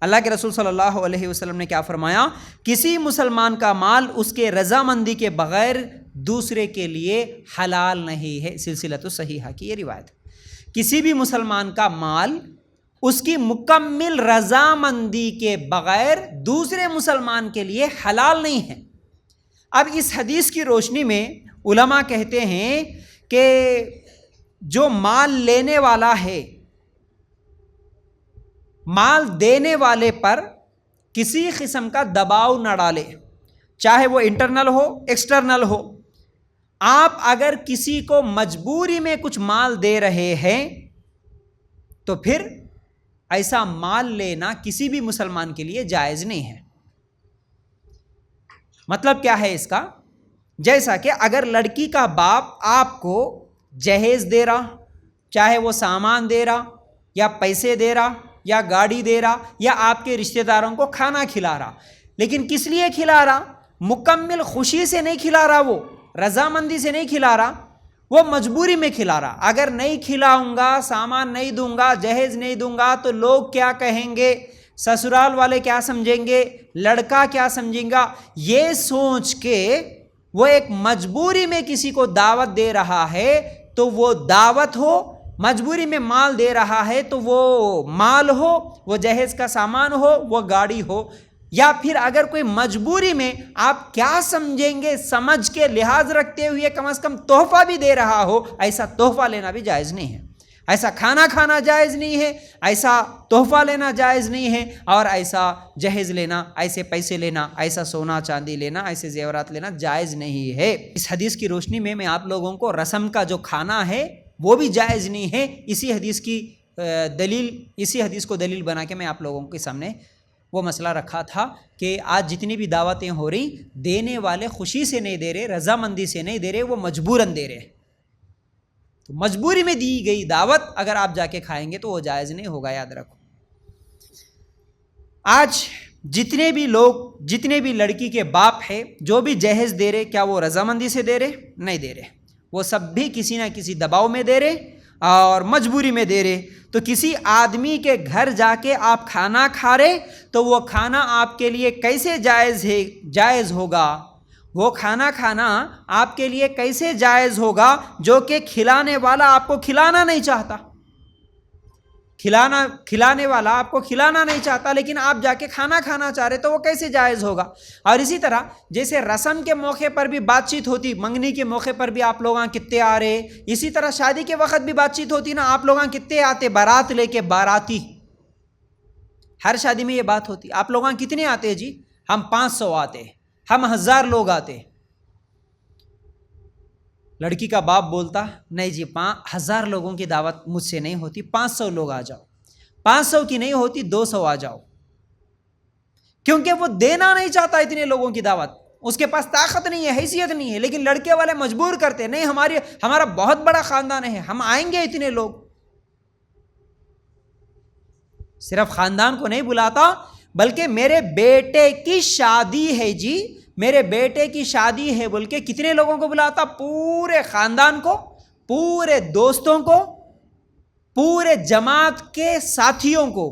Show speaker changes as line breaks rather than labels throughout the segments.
اللہ کے رسول صلی اللہ علیہ وسلم نے کیا فرمایا؟ کسی مسلمان کا مال اس کے رضامندی کے بغیر دوسرے کے لیے حلال نہیں ہے۔ سلسلۃ الصحیحہ کی یہ روایت ہے، کسی بھی مسلمان کا مال اس کی مکمل رضامندی کے بغیر دوسرے مسلمان کے لیے حلال نہیں ہے۔ اب اس حدیث کی روشنی میں علماء کہتے ہیں کہ جو مال لینے والا ہے، مال دینے والے پر کسی قسم کا دباؤ نہ ڈالے، چاہے وہ انٹرنل ہو ایکسٹرنل ہو۔ آپ اگر کسی کو مجبوری میں کچھ مال دے رہے ہیں تو پھر ایسا مال لینا کسی بھی مسلمان کے لیے جائز نہیں ہے۔ مطلب کیا ہے اس کا؟ جیسا کہ اگر لڑکی کا باپ آپ کو جہیز دے رہا، چاہے وہ سامان دے رہا یا پیسے دے رہا یا گاڑی دے رہا یا آپ کے رشتہ داروں کو کھانا کھلا رہا، لیکن کس لیے کھلا رہا؟ مکمل خوشی سے نہیں کھلا رہا، وہ رضامندی سے نہیں کھلا رہا، وہ مجبوری میں کھلا رہا۔ اگر نہیں کھلاؤں گا، سامان نہیں دوں گا، جہیز نہیں دوں گا تو لوگ کیا کہیں گے، سسرال والے کیا سمجھیں گے، لڑکا کیا سمجھیں گا، یہ سوچ کے وہ ایک مجبوری میں کسی کو دعوت دے رہا ہے، تو وہ دعوت ہو، مجبوری میں مال دے رہا ہے تو وہ مال ہو، وہ جہیز کا سامان ہو، وہ گاڑی ہو، یا پھر اگر کوئی مجبوری میں آپ کیا سمجھیں گے سمجھ کے لحاظ رکھتے ہوئے کم از کم تحفہ بھی دے رہا ہو، ایسا تحفہ لینا بھی جائز نہیں ہے، ایسا کھانا کھانا جائز نہیں ہے، ایسا تحفہ لینا جائز نہیں ہے، اور ایسا جہیز لینا، ایسے پیسے لینا، ایسا سونا چاندی لینا، ایسے زیورات لینا جائز نہیں ہے۔ اس حدیث کی روشنی میں میں آپ لوگوں کو رسم کا جو کھانا ہے وہ بھی جائز نہیں ہے۔ اسی حدیث کو دلیل بنا کے میں آپ لوگوں کے سامنے وہ مسئلہ رکھا تھا کہ آج جتنی بھی دعوتیں ہو رہی، دینے والے خوشی سے نہیں دے رہے، رضامندی سے نہیں دے رہے، وہ مجبوراً دے رہے۔ تو مجبوری میں دی گئی دعوت اگر آپ جا کے کھائیں گے تو وہ جائز نہیں ہوگا، یاد رکھو۔ آج جتنے بھی لوگ، جتنے بھی لڑکی کے باپ ہے جو بھی جہیز دے رہے، کیا وہ رضامندی سے دے رہے؟ نہیں دے رہے، وہ سب بھی کسی نہ کسی دباؤ میں دے رہے اور مجبوری میں دے رہے۔ تو کسی آدمی کے گھر جا کے آپ کھانا کھا رہے تو وہ کھانا آپ کے لیے کیسے جائز ہوگا؟ وہ کھانا کھانا آپ کے لیے کیسے جائز ہوگا جو کہ کھلانے والا آپ کو کھلانا نہیں چاہتا؟ کھلانے والا آپ کو کھلانا نہیں چاہتا لیکن آپ جا کے کھانا کھانا چاہ رہے تو وہ کیسے جائز ہوگا؟ اور اسی طرح جیسے رسم کے موقع پر بھی بات چیت ہوتی، منگنی کے موقع پر بھی آپ لوگاں کتنے آ رہے، اسی طرح شادی کے وقت بھی بات چیت ہوتی نا، آپ لوگاں کتنے آتے بارات لے کے، باراتی، ہر شادی میں یہ بات ہوتی، آپ لوگاں کتنے آتے جی؟ ہم 500 آتے، ہم 1000 لوگ آتے۔ لڑکی کا باپ بولتا نہیں جی 1000 لوگوں کی دعوت مجھ سے نہیں ہوتی، 500 لوگ آ جاؤ، 500 کی نہیں ہوتی 200 آ جاؤ، کیونکہ وہ دینا نہیں چاہتا اتنے لوگوں کی دعوت، اس کے پاس طاقت نہیں ہے، حیثیت نہیں ہے، لیکن لڑکے والے مجبور کرتے نہیں، ہمارا بہت بڑا خاندان ہے، ہم آئیں گے اتنے لوگ۔ صرف خاندان کو نہیں بلاتا بلکہ میرے بیٹے کی شادی ہے جی، میرے بیٹے کی شادی ہے بول کے کتنے لوگوں کو بلاتا؟ پورے خاندان کو، پورے دوستوں کو، پورے جماعت کے ساتھیوں کو،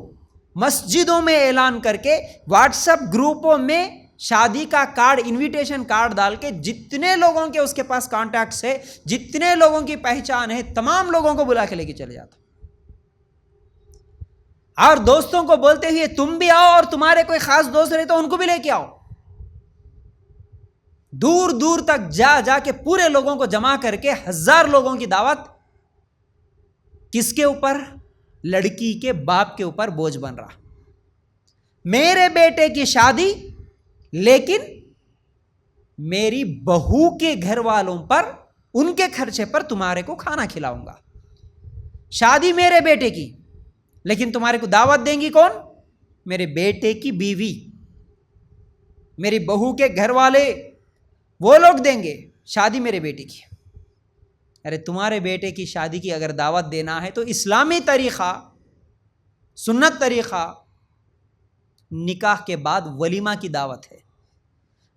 مسجدوں میں اعلان کر کے، واٹس ایپ گروپوں میں شادی کا کارڈ، انویٹیشن کارڈ ڈال کے، جتنے لوگوں کے اس کے پاس کانٹیکٹس ہے، جتنے لوگوں کی پہچان ہے، تمام لوگوں کو بلا کے لے کے چلے جاتا، اور دوستوں کو بولتے ہوئے تم بھی آؤ، اور تمہارے کوئی خاص دوست رہے تو ان کو بھی لے کے آؤ۔ دور دور تک جا کے پورے لوگوں کو جمع کر کے 1000 لوگوں کی دعوت، کس کے اوپر؟ لڑکی کے باپ کے اوپر بوجھ بن رہا، میرے بیٹے کی شادی لیکن میری بہو کے گھر والوں پر، ان کے خرچے پر تمہارے کو کھانا کھلاؤں گا، شادی میرے بیٹے کی لیکن تمہارے کو دعوت دیں گی کون؟ میرے بیٹے کی بیوی، میری بہو کے گھر والے، وہ لوگ دیں گے، شادی میرے بیٹے کی۔ ارے تمہارے بیٹے کی شادی کی اگر دعوت دینا ہے تو اسلامی طریقہ، سنت طریقہ، نکاح کے بعد ولیمہ کی دعوت ہے،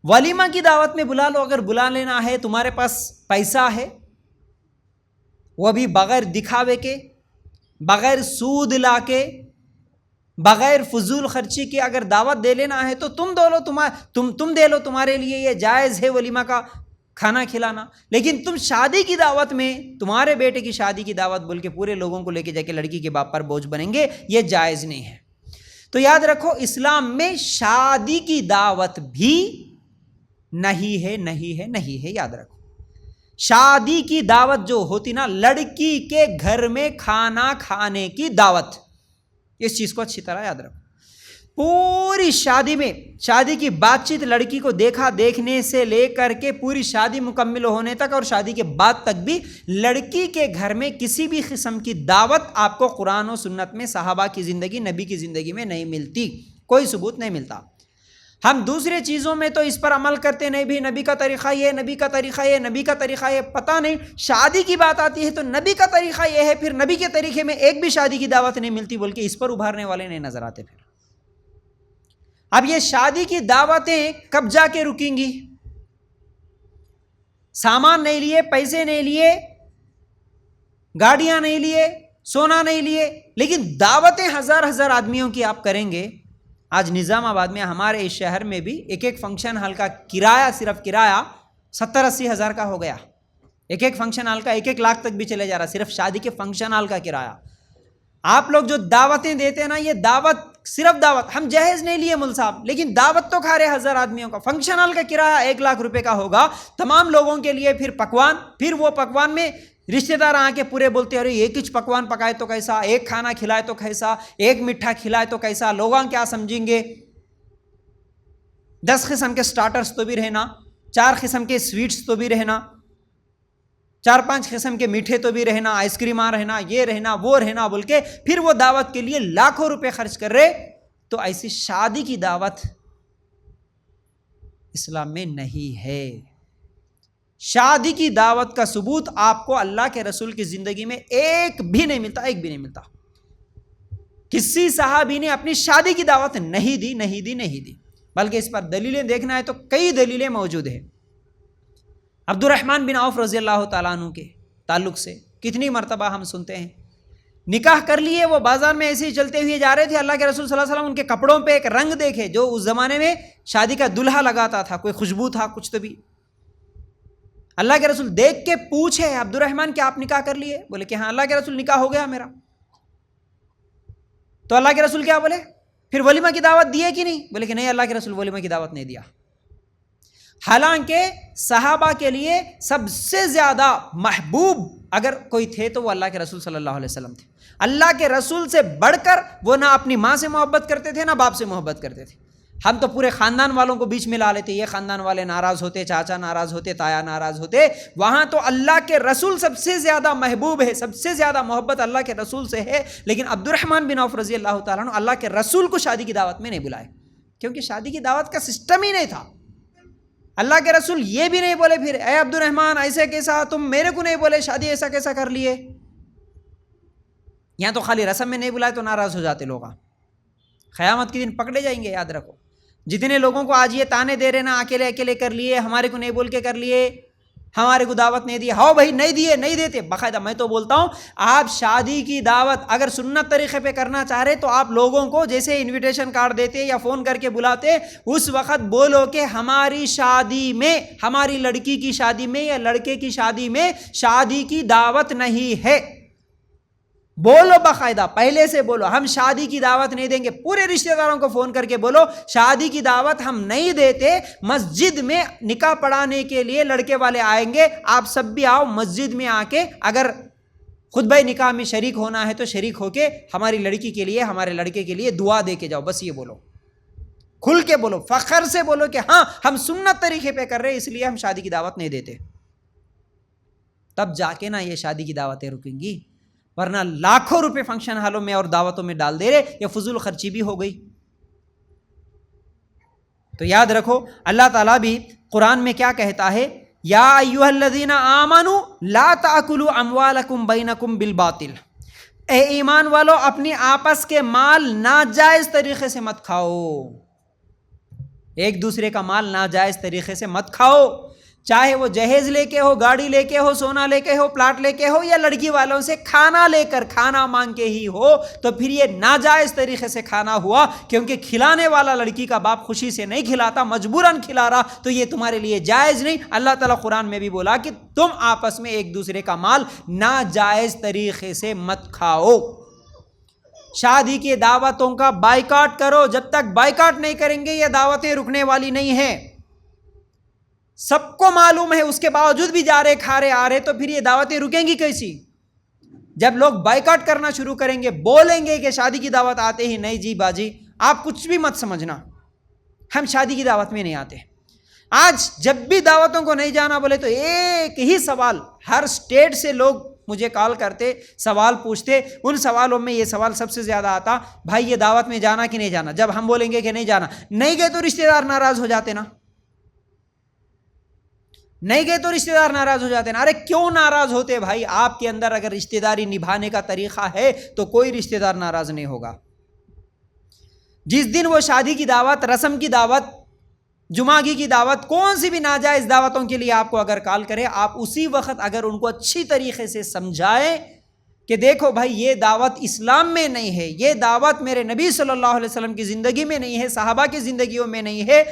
ولیمہ کی دعوت میں بلا لو، اگر بلا لینا ہے، تمہارے پاس پیسہ ہے، وہ بھی بغیر دکھاوے کے، بغیر سود لا کے، بغیر فضول خرچی کے اگر دعوت دے لینا ہے تو تم دے لو، تمہارے لیے یہ جائز ہے ولیمہ کا کھانا کھلانا. لیکن تم شادی کی دعوت میں تمہارے بیٹے کی شادی کی دعوت بول کے پورے لوگوں کو لے کے جا کے لڑکی کے باپ پر بوجھ بنیں گے، یہ جائز نہیں ہے. تو یاد رکھو اسلام میں شادی کی دعوت بھی نہیں ہے. یاد رکھو شادی کی دعوت جو ہوتی نا، لڑکی کے گھر میں کھانا کھانے کی دعوت، اس چیز کو اچھی طرح یاد رکھو. پوری شادی میں شادی کی بات چیت، لڑکی کو دیکھنے سے لے کر کے پوری شادی مکمل ہونے تک اور شادی کے بعد تک بھی لڑکی کے گھر میں کسی بھی قسم کی دعوت آپ کو قرآن و سنت میں، صحابہ کی زندگی، نبی کی زندگی میں نہیں ملتی، کوئی ثبوت نہیں ملتا. ہم دوسرے چیزوں میں تو اس پر عمل کرتے نہیں، بھی نبی کا طریقہ یہ، نبی کا طریقہ یہ، نبی کا طریقہ یہ، پتہ نہیں شادی کی بات آتی ہے تو نبی کا طریقہ یہ ہے، پھر نبی کے طریقے میں ایک بھی شادی کی دعوت نہیں ملتی بول کے اس پر ابھارنے والے نہیں نظر آتے. پھر اب یہ شادی کی دعوتیں کب جا کے رکیں گی؟ سامان نہیں لیے، پیسے نہیں لیے، گاڑیاں نہیں لیے، سونا نہیں لیے، لیکن دعوتیں ہزار آدمیوں کی آپ کریں گے. آج نظام آباد میں ہمارے اس شہر میں بھی ایک فنکشن ہال کا کرایہ، صرف کرایہ 70-80 ہزار کا ہو گیا. ایک فنکشن ہال کا 1 لاکھ تک بھی چلے جا رہا، صرف شادی کے فنکشن ہال کا کرایہ. آپ لوگ جو دعوتیں دیتے ہیں نا، یہ دعوت صرف دعوت، ہم جہیز نہیں لیے مل صاحب، لیکن دعوت تو کھا رہے 1000 آدمیوں کا. فنکشن ہال کا کرایہ 1 لاکھ روپے کا ہوگا تمام لوگوں کے لیے. پھر پکوان، پھر وہ پکوان میں رشتہ دار آ کے پورے بولتے ہیں ارے ایک کچھ پکوان پکائے تو کیسا، ایک کھانا کھلائے تو کیسا، ایک میٹھا کھلائے تو کیسا، لوگاں کیا سمجھیں گے. 10 قسم کے سٹارٹرز تو بھی رہنا، 4 قسم کے سویٹس تو بھی رہنا، 4-5 قسم کے میٹھے تو بھی رہنا، آئس کریماں رہنا، یہ رہنا وہ رہنا بول کے پھر وہ دعوت کے لیے لاکھوں روپے خرچ کر رہے. تو ایسی شادی کی دعوت اسلام میں نہیں ہے. شادی کی دعوت کا ثبوت آپ کو اللہ کے رسول کی زندگی میں ایک بھی نہیں ملتا. کسی صحابی نے اپنی شادی کی دعوت نہیں دی. بلکہ اس پر دلیلیں دیکھنا ہے تو کئی دلیلیں موجود ہیں. عبد الرحمن بن عوف رضی اللہ تعالیٰ عنہ کے تعلق سے کتنی مرتبہ ہم سنتے ہیں، نکاح کر لیے، وہ بازار میں ایسے ہی چلتے ہوئے جا رہے تھے، اللہ کے رسول صلی اللہ علیہ وسلم ان کے کپڑوں پہ ایک رنگ دیکھے جو اس زمانے میں شادی کا دلہا لگاتا تھا، کوئی خوشبو تھا کچھ تو بھی. اللہ کے رسول دیکھ کے پوچھے عبد الرحمن کیا آپ نکاح کر لیے؟ بولے کہ ہاں. اللہ کے رسول نکاح ہو گیا میرا. تو اللہ کے رسول کیا بولے؟ پھر ولیمہ کی دعوت دیے کہ نہیں؟ بولے کہ نہیں، اللہ کے رسول ولیمہ کی دعوت نہیں دیا. حالانکہ صحابہ کے لیے سب سے زیادہ محبوب اگر کوئی تھے تو وہ اللہ کے رسول صلی اللہ علیہ وسلم تھے. اللہ کے رسول سے بڑھ کر وہ نہ اپنی ماں سے محبت کرتے تھے نہ باپ سے محبت کرتے تھے. ہم تو پورے خاندان والوں کو بیچ میں لا لیتے، یہ خاندان والے ناراض ہوتے، چاچا ناراض ہوتے، تایا ناراض ہوتے. وہاں تو اللہ کے رسول سب سے زیادہ محبوب ہے، سب سے زیادہ محبت اللہ کے رسول سے ہے. لیکن عبد الرحمن بن عوف رضی اللہ تعالیٰ عنہ اللہ کے رسول کو شادی کی دعوت میں نہیں بلائے، کیونکہ شادی کی دعوت کا سسٹم ہی نہیں تھا. اللہ کے رسول یہ بھی نہیں بولے پھر اے عبد الرحمن ایسے کیسا، تم میرے کو نہیں بولے شادی ایسا کیسا کر لیے. یہاں تو خالی رسم میں نہیں بلائے تو ناراض ہو جاتے لوگ، قیامت کے دن پکڑے جائیں گے. یاد رکھو جتنے لوگوں کو آج یہ تانے دے رہے نا اکیلے اکیلے کر لیے، ہمارے کو نہیں بول کے کر لیے، ہمارے کو دعوت نہیں دی. ہاں بھائی نہیں دیے، نہیں دیتے. باقاعدہ میں تو بولتا ہوں آپ شادی کی دعوت اگر سنت طریقے پہ کرنا چاہ رہے تو آپ لوگوں کو جیسے انویٹیشن کارڈ دیتے یا فون کر کے بلاتے، اس وقت بولو کہ ہماری شادی میں، ہماری لڑکی کی شادی میں یا لڑکے کی شادی میں شادی کی دعوت نہیں ہے. بولو باقاعدہ، پہلے سے بولو ہم شادی کی دعوت نہیں دیں گے. پورے رشتہ داروں کو فون کر کے بولو شادی کی دعوت ہم نہیں دیتے. مسجد میں نکاح پڑھانے کے لیے لڑکے والے آئیں گے، آپ سب بھی آؤ مسجد میں آ کے، اگر خطبہ نکاح میں شریک ہونا ہے تو شریک ہو کے ہماری لڑکی کے لیے، ہمارے لڑکے کے لیے دعا دے کے جاؤ. بس یہ بولو، کھل کے بولو، فخر سے بولو کہ ہاں ہم سنت طریقے پہ کر رہے ہیں، اس لیے ہم شادی کی دعوت نہیں دیتے. تب جا کے نا یہ شادی کی دعوتیں رکیں گی، ورنہ لاکھوں روپے فنکشن ہالوں میں اور دعوتوں میں ڈال دے رہے، یہ فضول خرچی بھی ہو گئی. تو یاد رکھو اللہ تعالیٰ بھی قرآن میں کیا کہتا ہے، یا ایھا الذین آمنوا لا تأکلوا اموالکم بینکم بالباطل. اے ایمان والو اپنی آپس کے مال ناجائز طریقے سے مت کھاؤ، ایک دوسرے کا مال ناجائز طریقے سے مت کھاؤ. چاہے وہ جہیز لے کے ہو، گاڑی لے کے ہو، سونا لے کے ہو، پلاٹ لے کے ہو، یا لڑکی والوں سے کھانا لے کر کھانا مانگ کے ہی ہو، تو پھر یہ ناجائز طریقے سے کھانا ہوا، کیونکہ کھلانے والا لڑکی کا باپ خوشی سے نہیں کھلاتا، مجبوراً کھلا رہا، تو یہ تمہارے لیے جائز نہیں۔ اللہ تعالیٰ قرآن میں بھی بولا کہ تم آپس میں ایک دوسرے کا مال ناجائز طریقے سے مت کھاؤ۔ شادی کی دعوتوں کا بائیکاٹ کرو، جب تک بائیکاٹ نہیں کریں گے یہ دعوتیں رکنے والی نہیں ہیں۔ سب کو معلوم ہے، اس کے باوجود بھی جا رہے کھا رہے آ رہے، تو پھر یہ دعوتیں رکیں گی کیسی؟ جب لوگ بائیکاٹ کرنا شروع کریں گے، بولیں گے کہ شادی کی دعوت آتے ہی نہیں، جی باجی آپ کچھ بھی مت سمجھنا، ہم شادی کی دعوت میں نہیں آتے۔ آج جب بھی دعوتوں کو نہیں جانا بولے تو ایک ہی سوال، ہر سٹیٹ سے لوگ مجھے کال کرتے، سوال پوچھتے، ان سوالوں میں یہ سوال سب سے زیادہ آتا، بھائی یہ دعوت میں جانا کہ نہیں جانا؟ جب ہم بولیں گے کہ نہیں جانا، نہیں گئے تو رشتہ دار ناراض ہو جاتے نا، نہیں گئے تو رشتہ دار ناراض ہو جاتے نا۔ ارے کیوں ناراض ہوتے بھائی؟ آپ کے اندر اگر رشتہ داری نبھانے کا طریقہ ہے تو کوئی رشتہ دار ناراض نہیں ہوگا۔ جس دن وہ شادی کی دعوت، رسم کی دعوت، جمعگی کی دعوت، کون سی بھی ناجائز دعوتوں کے لیے آپ کو اگر کال کرے، آپ اسی وقت اگر ان کو اچھی طریقے سے سمجھائیں کہ دیکھو بھائی یہ دعوت اسلام میں نہیں ہے، یہ دعوت میرے نبی صلی اللہ علیہ وسلم کی زندگی میں نہیں ہے، صحابہ کی زندگیوں میں نہیں ہے،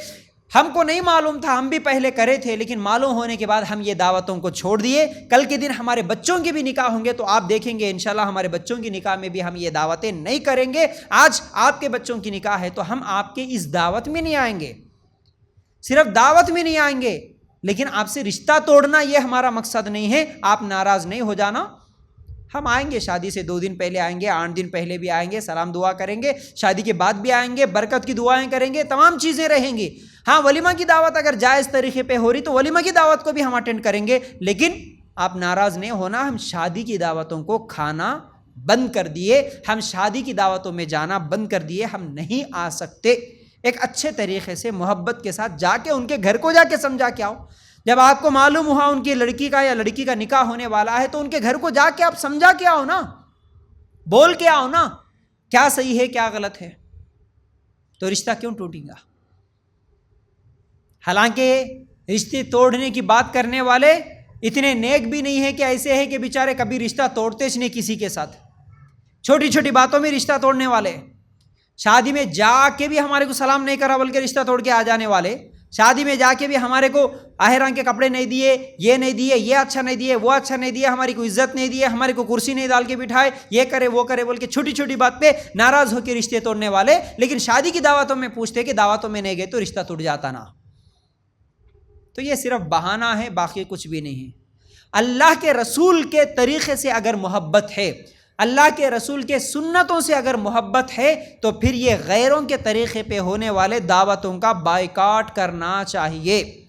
ہم کو نہیں معلوم تھا، ہم بھی پہلے کرے تھے، لیکن معلوم ہونے کے بعد ہم یہ دعوتوں کو چھوڑ دیے، کل کے دن ہمارے بچوں کے بھی نکاح ہوں گے تو آپ دیکھیں گے انشاءاللہ ہمارے بچوں کی نکاح میں بھی ہم یہ دعوتیں نہیں کریں گے۔ آج آپ کے بچوں کی نکاح ہے تو ہم آپ کے اس دعوت میں نہیں آئیں گے، صرف دعوت میں نہیں آئیں گے، لیکن آپ سے رشتہ توڑنا یہ ہمارا مقصد نہیں ہے، آپ ناراض نہیں ہو جانا۔ ہم آئیں گے، شادی سے 2 دن پہلے آئیں گے، 8 دن پہلے بھی آئیں گے، سلام دعا کریں گے، شادی کے بعد بھی آئیں گے، برکت کی دعائیں کریں گے، تمام چیزیں رہیں گی۔ ہاں ولیمہ کی دعوت اگر جائز طریقے پہ ہو رہی تو ولیمہ کی دعوت کو بھی ہم اٹینڈ کریں گے، لیکن آپ ناراض نہیں ہونا، ہم شادی کی دعوتوں کو کھانا بند کر دیے، ہم شادی کی دعوتوں میں جانا بند کر دیے، ہم نہیں آ سکتے۔ ایک اچھے طریقے سے محبت کے ساتھ جا کے ان کے گھر کو جا کے سمجھا کے آؤ۔ جب آپ کو معلوم ہوا ان کی لڑکی کا یا لڑکی کا نکاح ہونے والا ہے تو ان کے گھر کو جا کے آپ سمجھا کے آؤ نا، بول کے آؤ نا، کیا صحیح ہے کیا غلط ہے، تو رشتہ کیوں ٹوٹے گا؟ حالانکہ رشتے توڑنے کی بات کرنے والے اتنے نیک بھی نہیں ہے کہ ایسے ہے کہ بیچارے کبھی رشتہ توڑتے نہیں کسی کے ساتھ، چھوٹی چھوٹی باتوں میں رشتہ توڑنے والے، شادی میں جا کے بھی ہمارے کو سلام نہیں کرا بلکہ رشتہ توڑ کے آ جانے والے، شادی میں جا کے بھی ہمارے کو آہران کے کپڑے نہیں دیے، یہ نہیں دیے، یہ اچھا نہیں دیے، وہ اچھا نہیں دیا، ہماری کو عزت نہیں دی، ہمارے کو کرسی نہیں ڈال کے بٹھائے، یہ کرے وہ کرے بول کے چھوٹی چھوٹی بات پہ ناراض ہو کے رشتے توڑنے والے، لیکن شادی کی دعوتوں میں پوچھتے کہ دعوتوں میں نہیں گئے تو رشتہ ٹوٹ جاتا نا۔ تو یہ صرف بہانہ ہے، باقی کچھ بھی نہیں ہے۔ اللہ کے رسول کے طریقے سے اگر محبت ہے، اللہ کے رسول کے سنتوں سے اگر محبت ہے تو پھر یہ غیروں کے طریقے پہ ہونے والے دعوتوں کا بائیکاٹ کرنا چاہیے۔